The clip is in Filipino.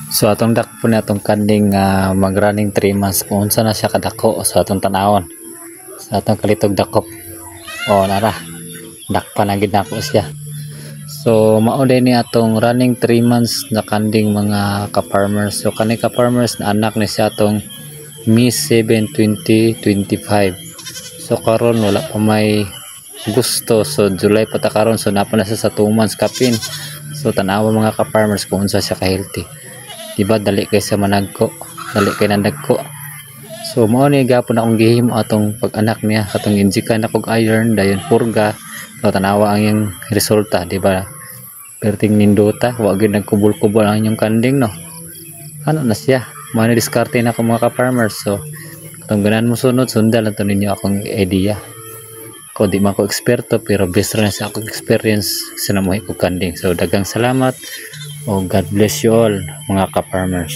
So atong dak po na atong kanding mag-running 3 months kung unsa na siya kadako sa atong tanawon. Sa atong kalitog dakop. O nara. Dakpa na gid nako siya. So mao din ni atong running 3 months na kanding mga ka-farmers. So kani ka-farmers na anak ni siya atong May 7, 2025. So karon wala pa may gusto. So July pa ta karon, so napa na siya sa 2 months kapin. So tanawa mga ka-farmers kung unsa siya ka-healthy. Diba dali kay sa managko, dali kay nandagko. So mao ni gapon akong gihimo atong pag-anak niya, katong injika na kog iron dayon purga. So tanawa ang yung resulta, diba? Perting nindota, wa gyud nagkubol-kubol ang inyong kanding, no. Ano na siya? Mao ni diskarte na ko mga ka-farmers. So katong ganan mo sunod, sundan lang to ninyo akong idea. Ko di man ko eksperto pero based rin sa akong experience sa namuhi ko kanding. So dagang salamat. Oh, God bless you all mga ka-farmers.